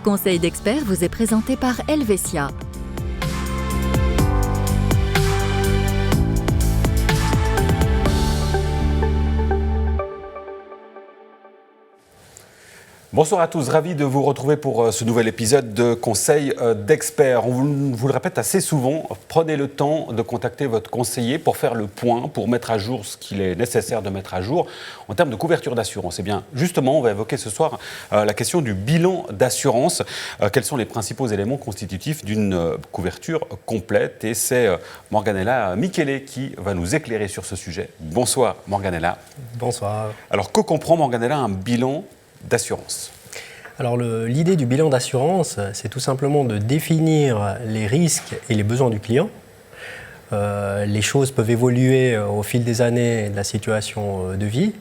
Conseil d'experts vous est présenté par Helvetia. Bonsoir à tous, ravi de vous retrouver pour ce nouvel épisode de Conseil d'experts. On vous le répète assez souvent, prenez le temps de contacter votre conseiller pour faire le point, pour mettre à jour ce qu'il est nécessaire de mettre à jour en termes de couverture d'assurance. Et bien justement, on va évoquer ce soir la question du bilan d'assurance. Quels sont les principaux éléments constitutifs d'une couverture complète? Et c'est Morganella Michele qui va nous éclairer sur ce sujet. Bonsoir Morganella. Bonsoir. Alors que comprend Morganella un bilan d'assurance? Alors l'idée du bilan d'assurance, c'est tout simplement de définir les risques et les besoins du client. Les choses peuvent évoluer au fil des années et de la situation de vie.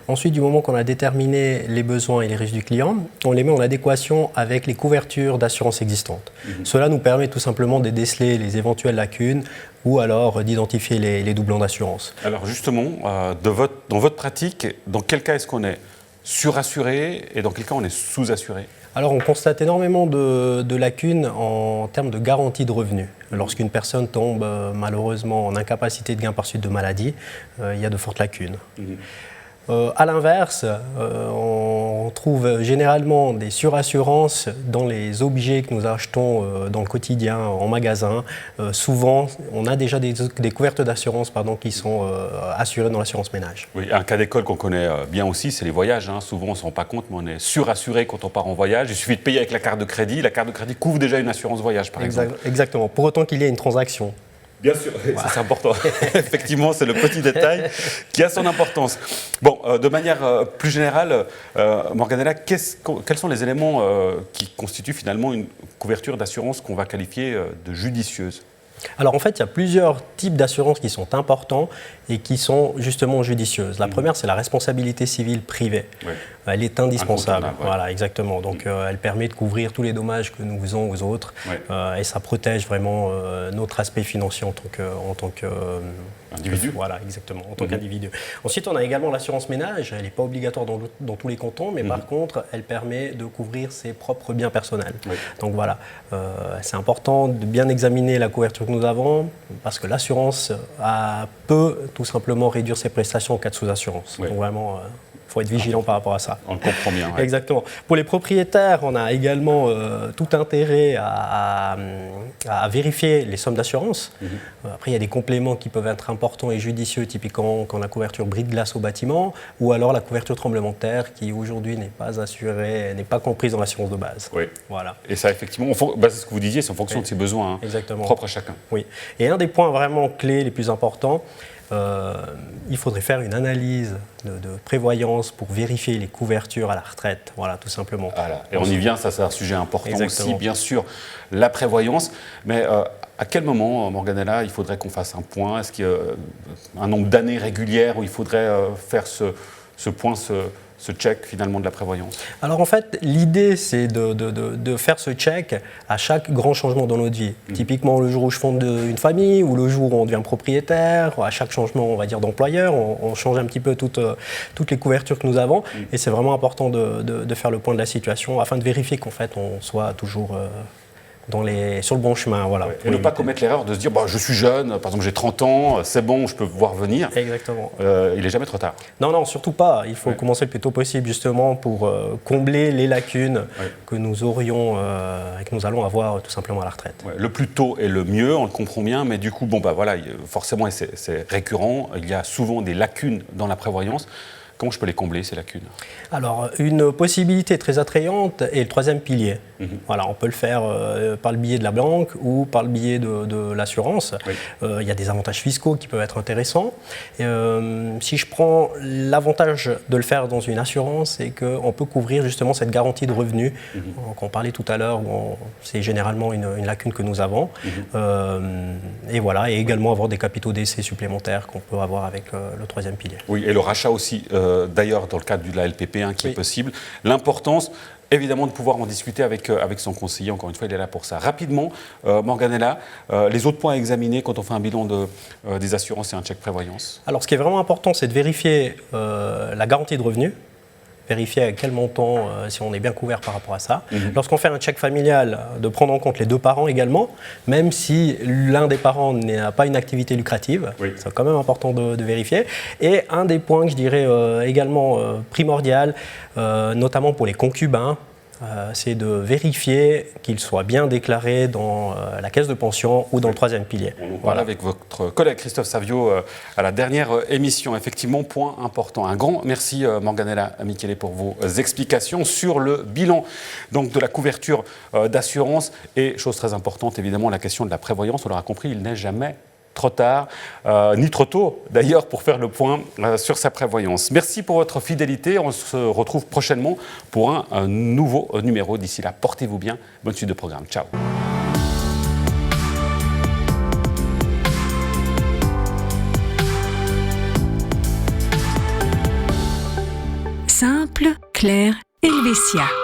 Ensuite, du moment qu'on a déterminé les besoins et les risques du client, on les met en adéquation avec les couvertures d'assurance existantes. Cela nous permet tout simplement de déceler les éventuelles lacunes ou alors d'identifier les doublons d'assurance. Alors justement, dans votre pratique, dans quel cas est-ce qu'on est surassuré et dans quel cas on est sous-assuré? Alors on constate énormément de lacunes en termes de garantie de revenus. Lorsqu'une personne tombe malheureusement en incapacité de gain par suite de maladie, il y a de fortes lacunes. À l'inverse, on trouve généralement des surassurances dans les objets que nous achetons dans le quotidien, en magasin. Souvent, on a déjà des couvertures d'assurance qui sont assurées dans l'assurance ménage. Oui, un cas d'école qu'on connaît bien aussi, c'est les voyages. Souvent, on ne se rend pas compte, mais on est surassuré quand on part en voyage. Il suffit de payer avec la carte de crédit. La carte de crédit couvre déjà une assurance voyage, par exemple. Exactement, pour autant qu'il y ait une transaction. Bien sûr, ça c'est important. Effectivement, c'est le petit détail qui a son importance. Bon, de manière plus générale, Morganella, quels sont les éléments qui constituent finalement une couverture d'assurance qu'on va qualifier de judicieuse? Alors en fait, il y a plusieurs types d'assurances qui sont importants et qui sont justement judicieuses. La première, c'est la responsabilité civile privée. Oui. Elle est indispensable. Ouais. Voilà, exactement. Donc elle permet de couvrir tous les dommages que nous faisons aux autres et ça protège vraiment notre aspect financier en tant que individu. Voilà, exactement, en tant qu'individu. Ensuite, on a également l'assurance ménage. Elle n'est pas obligatoire dans tous les cantons, mais par contre, elle permet de couvrir ses propres biens personnels. Oui. Donc voilà, c'est important de bien examiner la couverture que nous avons parce que l'assurance peut tout simplement réduire ses prestations en cas de sous-assurance. Oui. Donc vraiment, il faut être vigilant par rapport à ça. On le comprend bien. Ouais. Exactement. Pour les propriétaires, on a également tout intérêt à vérifier les sommes d'assurance. Après, il y a des compléments qui peuvent être importants et judicieux, typiquement quand la couverture brise-glace au bâtiment, ou alors la couverture tremblement de terre qui aujourd'hui n'est pas assurée, n'est pas comprise dans l'assurance de base. Oui. Voilà. Et ça, effectivement, c'est ce que vous disiez, c'est en fonction de ses besoins propres à chacun. Oui. Et un des points vraiment clés les plus importants, il faudrait faire une analyse de prévoyance pour vérifier les couvertures à la retraite, voilà, tout simplement. Voilà. Et on y vient, ça c'est un sujet important aussi, bien sûr, la prévoyance. Mais à quel moment, Morganella, il faudrait qu'on fasse un point? Est-ce qu'il y a un nombre d'années régulières où il faudrait faire ce point, ce check finalement de la prévoyance? Alors en fait, l'idée c'est de faire ce check à chaque grand changement dans notre vie. Typiquement le jour où je fonde une famille ou le jour où on devient propriétaire, à chaque changement on va dire d'employeur, on change un petit peu toutes les couvertures que nous avons et c'est vraiment important de faire le point de la situation afin de vérifier qu'en fait on soit toujours sur le bon chemin. Voilà, et ne pas commettre l'erreur de se dire je suis jeune, par exemple j'ai 30 ans, c'est bon, je peux voir venir. Exactement. Il n'est jamais trop tard. Non, surtout pas. Il faut commencer le plus tôt possible justement pour combler les lacunes que nous aurions et que nous allons avoir tout simplement à la retraite. Le plus tôt est le mieux, on le comprend bien, mais du coup, forcément, et c'est récurrent, il y a souvent des lacunes dans la prévoyance. Comment je peux les combler, ces lacunes? Alors, une possibilité très attrayante est le troisième pilier. Voilà, on peut le faire par le biais de la banque ou par le biais de l'assurance. Il y a des avantages fiscaux qui peuvent être intéressants. Si je prends l'avantage de le faire dans une assurance, c'est qu'on peut couvrir justement cette garantie de revenus. On parlait tout à l'heure, c'est généralement une lacune que nous avons. Et voilà, et également avoir des capitaux d'essai supplémentaires qu'on peut avoir avec le troisième pilier. Oui, et le rachat aussi. D'ailleurs, dans le cadre de la LPP1 qui est possible, l'importance, évidemment, de pouvoir en discuter avec son conseiller. Encore une fois, il est là pour ça. Rapidement, Morganella, les autres points à examiner quand on fait un bilan des assurances et un chèque prévoyance? Alors, ce qui est vraiment important, c'est de vérifier la garantie de revenus. vérifier à quel montant, si on est bien couvert par rapport à ça. Lorsqu'on fait un check familial, de prendre en compte les deux parents également, même si l'un des parents n'a pas une activité lucrative, c'est quand même important de vérifier. Et un des points que je dirais également primordial, notamment pour les concubins, c'est de vérifier qu'ils soient bien déclarés dans la caisse de pension ou dans le troisième pilier. On en parle avec votre collègue Christophe Savio à la dernière émission. Effectivement, point important. Un grand merci Morganella Michele pour vos explications sur le bilan donc, de la couverture d'assurance. Et chose très importante, évidemment, la question de la prévoyance. On l'aura compris, il n'est jamais trop tard, ni trop tôt d'ailleurs, pour faire le point sur sa prévoyance. Merci pour votre fidélité. On se retrouve prochainement pour un nouveau numéro. D'ici là, portez-vous bien. Bonne suite de programme. Ciao. Simple, clair, Helvetia.